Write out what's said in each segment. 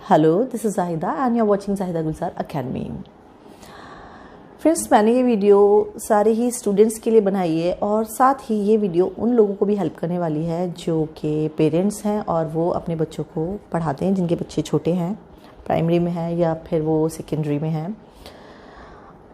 Hello, this is Zahida and you're watching Zahida Gulzar Academy. Friends, मैंने ये video सारे ही students के लिए बनाई है और साथ ही ये वीडियो उन लोगों को भी हेल्प करने वाली है जो कि पेरेंट्स हैं और वो अपने बच्चों को पढ़ाते हैं, जिनके बच्चे छोटे हैं, प्राइमरी में हैं या फिर वो सेकेंडरी में हैं।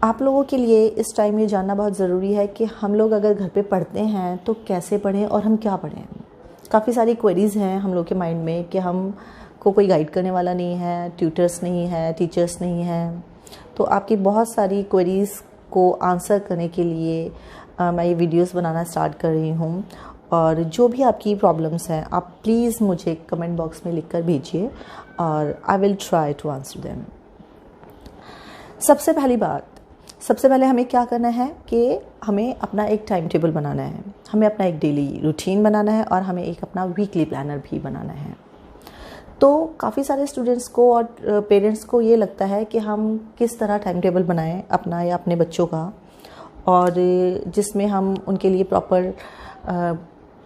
आप लोगों के लिए इस टाइम ये जानना बहुत ज़रूरी है कि हम लोग अगर घर पे पढ़ते हैं तो कैसे पढ़ें और हम क्या पढ़ें। काफ़ी सारी क्वेरीज़ हैं हम लोग के माइंड में कि हम को कोई गाइड करने वाला नहीं है, ट्यूटर्स नहीं है, टीचर्स नहीं हैं। तो आपकी बहुत सारी क्वेरीज़ को आंसर करने के लिए मैं ये वीडियोस बनाना स्टार्ट कर रही हूँ। और जो भी आपकी प्रॉब्लम्स हैं आप प्लीज़ मुझे कमेंट बॉक्स में लिखकर भेजिए और I will try to answer them. सबसे पहले हमें क्या करना है कि हमें अपना एक टाइम टेबल बनाना है, हमें अपना एक डेली रूटीन बनाना है और हमें एक अपना वीकली प्लानर भी बनाना है। तो काफ़ी सारे स्टूडेंट्स को और पेरेंट्स को ये लगता है कि हम किस तरह टाइम टेबल बनाएं अपना या अपने बच्चों का, और जिसमें हम उनके लिए प्रॉपर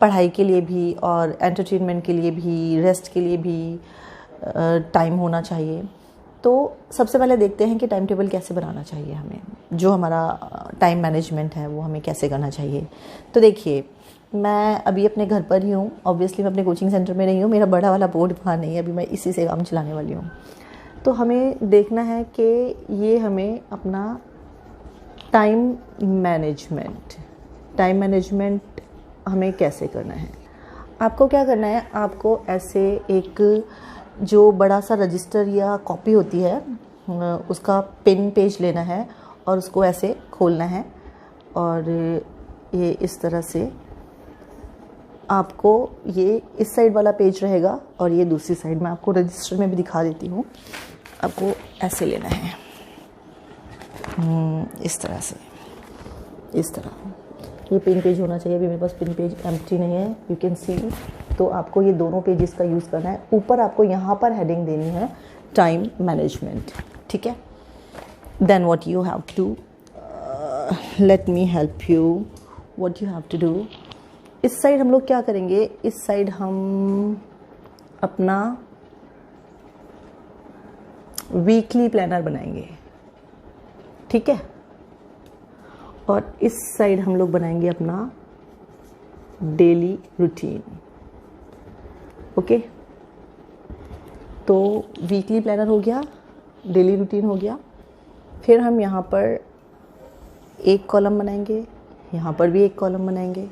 पढ़ाई के लिए भी और एंटरटेनमेंट के लिए भी, रेस्ट के लिए भी टाइम होना चाहिए। तो सबसे पहले देखते हैं कि टाइम टेबल कैसे बनाना चाहिए हमें, जो हमारा टाइम मैनेजमेंट है वो हमें कैसे करना चाहिए। तो देखिए, मैं अभी अपने घर पर ही हूँ, ऑब्वियसली मैं अपने कोचिंग सेंटर में नहीं हूँ, मेरा बड़ा वाला बोर्ड वहाँ नहीं है, अभी मैं इसी से काम चलाने वाली हूँ। तो हमें देखना है कि ये हमें अपना टाइम मैनेजमेंट हमें कैसे करना है। आपको क्या करना है, आपको ऐसे एक जो बड़ा सा रजिस्टर या कॉपी होती है उसका पिन पेज लेना है और उसको ऐसे खोलना है और ये इस तरह से आपको ये इस साइड वाला पेज रहेगा और ये दूसरी साइड में, आपको रजिस्टर में भी दिखा देती हूँ। आपको ऐसे लेना है, इस तरह से, इस तरह ये पिन पेज होना चाहिए। अभी मेरे पास पिन पेज एम्प्टी नहीं है, यू कैन सी। तो आपको ये दोनों पेजेस का यूज़ करना है। ऊपर आपको यहाँ पर हेडिंग देनी है टाइम मैनेजमेंट, ठीक है। Then what you have to let me help you, what you have to do. इस साइड हम लोग क्या करेंगे, इस साइड हम अपना वीकली प्लानर बनाएंगे, ठीक है। और इस साइड हम लोग बनाएंगे अपना डेली रूटीन, ओके। तो वीकली प्लानर हो गया, डेली रूटीन हो गया। फिर हम यहाँ पर एक कॉलम बनाएंगे, यहाँ पर भी एक कॉलम बनाएंगे।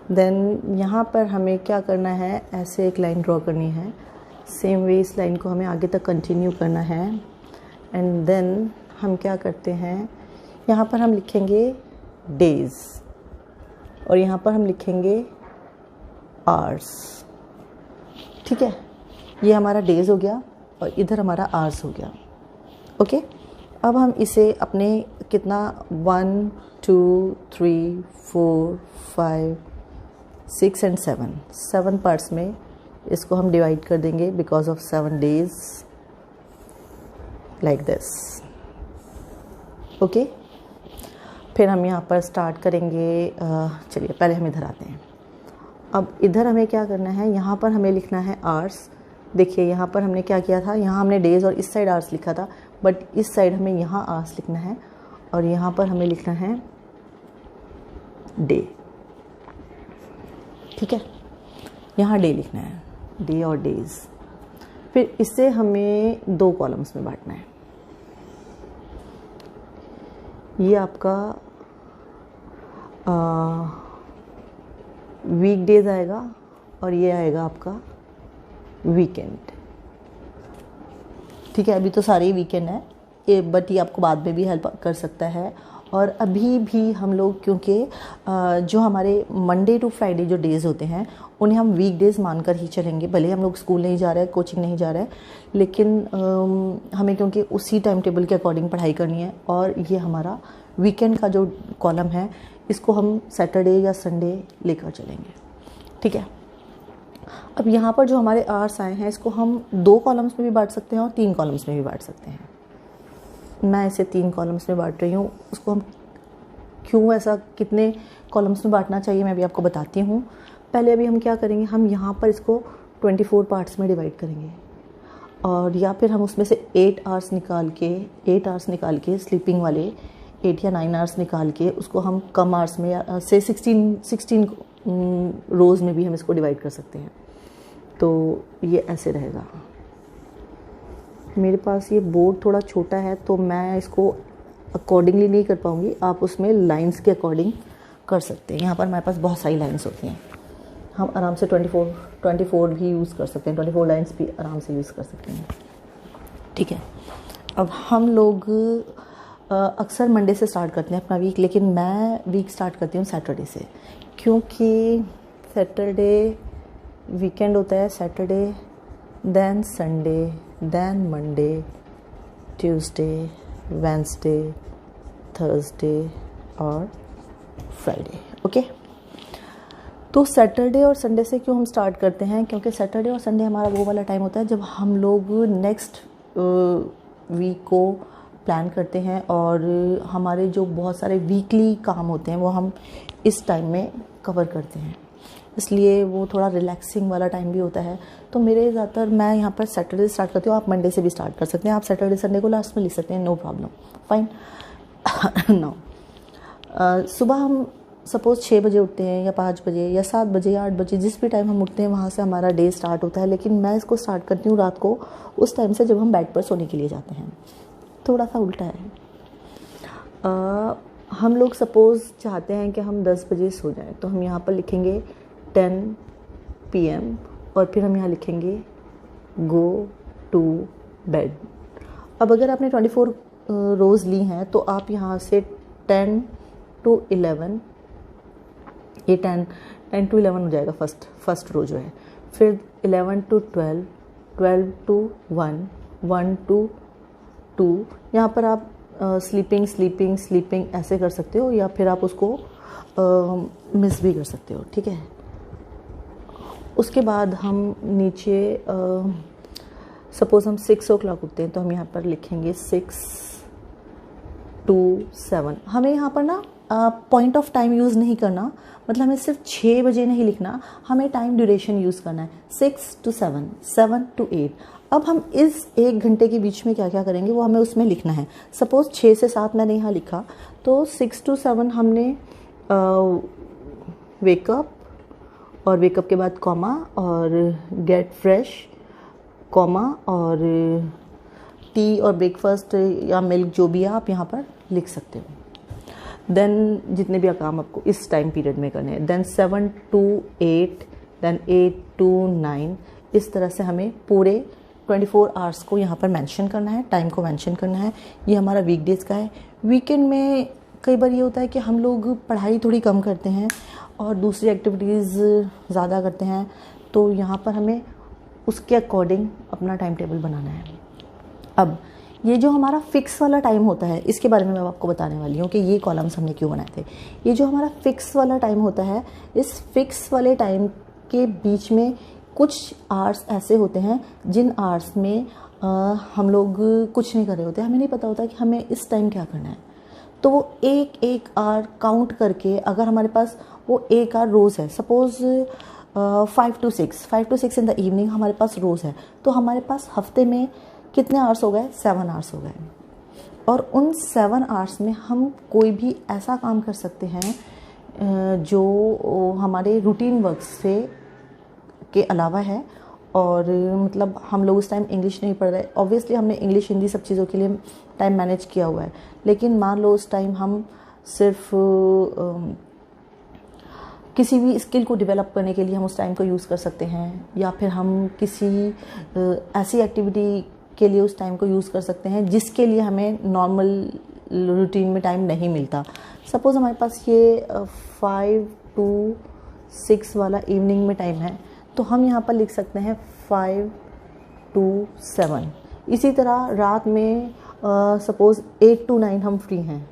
देन यहाँ पर हमें क्या करना है, ऐसे एक लाइन ड्रॉ करनी है, सेम वे इस लाइन को हमें आगे तक कंटिन्यू करना है। एंड देन हम क्या करते हैं, यहाँ पर हम लिखेंगे डेज़ और यहाँ पर हम लिखेंगे आवर्स, ठीक है। ये हमारा डेज़ हो गया और इधर हमारा आवर्स हो गया, ओके। अब हम इसे अपने कितना 1 2 3 4 5 6 एंड 7 पार्ट्स में इसको हम डिवाइड कर देंगे because of 7 days, like this, okay. फिर हम यहाँ पर स्टार्ट करेंगे। चलिए पहले हम इधर आते हैं। अब इधर हमें क्या करना है, यहाँ पर हमें लिखना है आवर्स। देखिए यहाँ पर हमने क्या किया था, यहाँ हमने डेज़ और इस साइड आवर्स लिखा था, बट इस साइड हमें यहाँ आवर्स लिखना है और यहाँ पर हमें लिखना है डे, ठीक है। यहाँ डे लिखना है, डे और डेज़। फिर इसे हमें 2 कॉलम्स में बांटना है। ये आपका वीक डेज आएगा और ये आएगा आपका वीकेंड, ठीक है। अभी तो सारे ही वीकेंड है ये, बट ये आपको बाद में भी हेल्प कर सकता है। और अभी भी हम लोग, क्योंकि जो हमारे मंडे टू फ्राइडे जो डेज़ होते हैं उन्हें हम वीक डेज़ मानकर ही चलेंगे। भले हम लोग स्कूल नहीं जा रहे हैं, कोचिंग नहीं जा रहे हैं, लेकिन हमें क्योंकि उसी टाइम टेबल के अकॉर्डिंग पढ़ाई करनी है। और ये हमारा वीकेंड का जो कॉलम है इसको हम सैटरडे या संडे लेकर चलेंगे, ठीक है। अब यहाँ पर जो हमारे आवर्स आए हैं इसको हम 2 कॉलम्स में भी बांट सकते हैं और 3 कॉलम्स में भी बांट सकते हैं। मैं इसे 3 कॉलम्स में बांट रही हूँ। उसको हम क्यों ऐसा कितने कॉलम्स में बांटना चाहिए मैं भी आपको बताती हूँ। पहले अभी हम क्या करेंगे, हम यहाँ पर इसको 24 पार्ट्स में डिवाइड करेंगे। और या फिर हम उसमें से 8 आवर्स निकाल के स्लीपिंग वाले 8 या 9 आवर्स निकाल के उसको हम कम आवर्स में या से 16 रोज़ में भी हम इसको डिवाइड कर सकते हैं। तो ये ऐसे रहेगा। मेरे पास ये बोर्ड थोड़ा छोटा है तो मैं इसको अकॉर्डिंगली नहीं कर पाऊँगी, आप उसमें लाइंस के अकॉर्डिंग कर सकते हैं। यहाँ पर हमारे पास बहुत सारी लाइंस होती हैं, हम आराम से 24 भी यूज़ कर सकते हैं, 24 लाइंस भी आराम से यूज़ कर सकते हैं। ठीक है, अब हम लोग अक्सर मंडे से स्टार्ट करते हैं अपना वीक, लेकिन मैं वीक स्टार्ट करती हूँ सैटरडे से, क्योंकि सैटरडे वीकेंड होता है। Saturday, then Sunday, then Monday, Tuesday, Wednesday, Thursday और फ्राइडे। ओके, तो सैटरडे और संडे से क्यों हम स्टार्ट करते हैं? क्योंकि सैटरडे और संडे हमारा वो वाला टाइम होता है जब हम लोग नेक्स्ट वीक को प्लान करते हैं, और हमारे जो बहुत सारे वीकली काम होते हैं वो हम इस टाइम में कवर करते हैं, इसलिए वो थोड़ा रिलैक्सिंग वाला टाइम भी होता है। तो मेरे ज़्यादातर मैं यहाँ पर सैटरडे स्टार्ट करती हूँ, आप मंडे से भी स्टार्ट कर सकते हैं, आप सैटरडे संडे को लास्ट में लिख सकते हैं, नो प्रॉब्लम, फाइन। नो, सुबह हम सपोज़ 6 बजे उठते हैं या 5 बजे या 7 बजे या 8 बजे, जिस भी टाइम हम उठते हैं वहाँ से हमारा डे स्टार्ट होता है। लेकिन मैं इसको स्टार्ट करती हूँ रात को, उस टाइम से जब हम बेड पर सोने के लिए जाते हैं। थोड़ा सा उल्टा है। हम लोग सपोज़ चाहते हैं कि हम 10 बजे सो जाएं, तो हम यहाँ पर लिखेंगे 10 PM और फिर हम यहाँ लिखेंगे गो टू बेड। अब अगर आपने 24 रोज़ ली हैं तो आप यहाँ से 10 to 11, ये 10 to 11 हो जाएगा फर्स्ट रो जो है, फिर 11 to 12, 12 to 1, 1 to 2। यहाँ पर आप स्लीपिंग ऐसे कर सकते हो, या फिर आप उसको मिस भी कर सकते हो। ठीक है, उसके बाद हम नीचे सपोज़ हम 6 o'clock उठते हैं, तो हम यहाँ पर लिखेंगे 6 to 7। हमें यहाँ पर ना पॉइंट ऑफ टाइम यूज़ नहीं करना, मतलब हमें सिर्फ 6 बजे नहीं लिखना, हमें टाइम ड्यूरेशन यूज़ करना है। 6 to 7, 7 to 8। अब हम इस 1 घंटे के बीच में क्या क्या करेंगे वो हमें उसमें लिखना है। सपोज़ 6 से 7 मैंने यहाँ लिखा, तो 6 to 7 हमने वेकअप, और वेकअप के बाद कॉमा और गेट फ्रेश, कॉमा और टी और ब्रेकफास्ट या मिल्क जो भी है आप यहाँ पर लिख सकते हो। देन जितने भी काम आपको इस टाइम पीरियड में करने हैं, देन 7 to 8, देन 8 to 9। इस तरह से हमें पूरे 24 आवर्स को यहाँ पर मेंशन करना है, टाइम को मेंशन करना है। ये हमारा वीकडेज़ का है। वीकेंड में कई बार ये होता है कि हम लोग पढ़ाई थोड़ी कम करते हैं और दूसरी एक्टिविटीज़ ज़्यादा करते हैं, तो यहाँ पर हमें उसके अकॉर्डिंग अपना टाइम टेबल बनाना है। अब ये जो हमारा फिक्स वाला टाइम होता है, इसके बारे में मैं आपको बताने वाली हूँ कि ये कॉलम्स हमने क्यों बनाए थे। ये जो हमारा फिक्स वाला टाइम होता है, इस फिक्स वाले टाइम के बीच में कुछ आवर्स ऐसे होते हैं जिन आवर्स में हम लोग कुछ नहीं कर रहे होते, हमें नहीं पता होता कि हमें इस टाइम क्या करना है। तो वो एक आवर काउंट करके, अगर हमारे पास वो एक आवर रोज़ है, suppose 5 to 6 in the evening हमारे पास रोज़ है, तो हमारे पास हफ्ते में कितने आवर्स हो गए? 7 आवर्स हो गए। और उन 7 आवर्स में हम कोई भी ऐसा काम कर सकते हैं जो हमारे रूटीन वर्क से के अलावा है, और मतलब हम लोग उस टाइम इंग्लिश नहीं पढ़ रहे। ऑब्वियसली हमने इंग्लिश हिंदी सब चीज़ों के लिए टाइम मैनेज किया हुआ है, लेकिन मान लो उस टाइम हम सिर्फ किसी भी स्किल को डेवलप करने के लिए हम उस टाइम को यूज़ कर सकते हैं, या फिर हम किसी ऐसी एक्टिविटी के लिए उस टाइम को यूज़ कर सकते हैं जिसके लिए हमें नॉर्मल रूटीन में टाइम नहीं मिलता। सपोज़ हमारे पास ये 5 to 6 वाला इवनिंग में टाइम है, तो हम यहाँ पर लिख सकते हैं 5 to 7। इसी तरह रात में सपोज़ 8 to 9 हम फ्री हैं,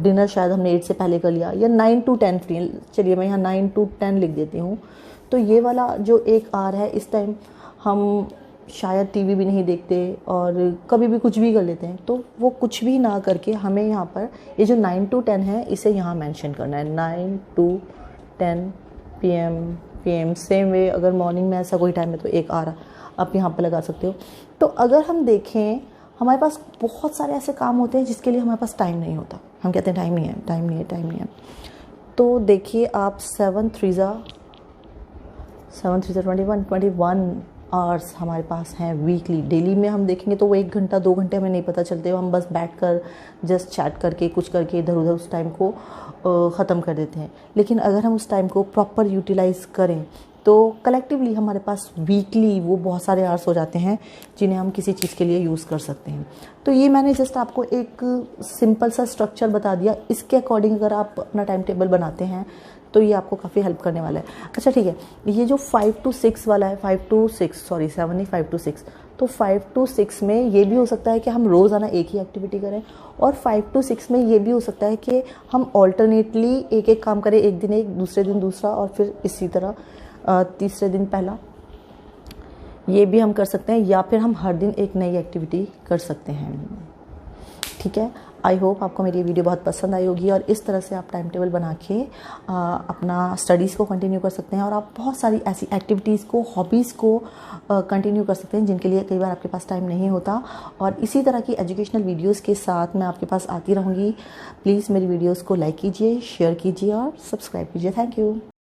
डिनर शायद हमने 8 से पहले कर लिया, या 9 to 10 फ्री। चलिए मैं यहाँ 9 to 10 लिख देती हूँ। तो ये वाला जो एक आवर है, इस टाइम हम शायद टीवी भी नहीं देखते और कभी भी कुछ भी कर लेते हैं, तो वो कुछ भी ना करके हमें यहाँ पर ये जो 9 to 10 है इसे यहाँ मेंशन करना है। 9 to 10 PM। सेम वे अगर मॉर्निंग में ऐसा कोई टाइम है तो एक आवर, आप यहाँ पर लगा सकते हो। तो अगर हम देखें, हमारे पास बहुत सारे ऐसे काम होते हैं जिसके लिए हमारे पास टाइम नहीं होता। हम कहते हैं टाइम नहीं है, टाइम नहीं है, टाइम नहीं है। तो देखिए आप 7 3 21 आवर्स हमारे पास हैं वीकली। डेली में हम देखेंगे तो वो 1 घंटा 2 घंटे हमें नहीं पता चलते, हम बस बैठ कर जस्ट चैट करके कुछ करके इधर उधर उस टाइम को ख़त्म कर देते हैं। लेकिन अगर हम उस टाइम को प्रॉपर यूटिलाइज़ करें तो कलेक्टिवली हमारे पास वीकली वो बहुत सारे आवर्स हो जाते हैं जिन्हें हम किसी चीज़ के लिए यूज़ कर सकते हैं। तो ये मैंने जस्ट आपको एक सिंपल सा स्ट्रक्चर बता दिया। इसके अकॉर्डिंग अगर आप अपना टाइम टेबल बनाते हैं तो ये आपको काफ़ी हेल्प करने वाला है। अच्छा ठीक है, ये जो 5 to 6 वाला है, 5 to 6 सॉरी 7 नहीं 5 to 6, तो 5 to 6 में ये भी हो सकता है कि हम रोज़ाना एक ही एक्टिविटी करें, और 5 to 6 में ये भी हो सकता है कि हम ऑल्टरनेटली एक एक काम करें, एक दिन एक, दूसरे दिन दूसरा, और फिर इसी तरह तीसरे दिन पहला। ये भी हम कर सकते हैं, या फिर हम हर दिन एक नई एक्टिविटी कर सकते हैं। ठीक है, आई होप आपको मेरी वीडियो बहुत पसंद आई होगी, और इस तरह से आप टाइम टेबल बना के अपना स्टडीज़ को कंटिन्यू कर सकते हैं, और आप बहुत सारी ऐसी एक्टिविटीज़ को, हॉबीज़ को कंटिन्यू कर सकते हैं जिनके लिए कई बार आपके पास टाइम नहीं होता। और इसी तरह की एजुकेशनल वीडियोज़ के साथ मैं आपके पास आती रहूँगी। प्लीज़ मेरी वीडियोज़ को लाइक कीजिए, शेयर कीजिए और सब्सक्राइब कीजिए। Thank you.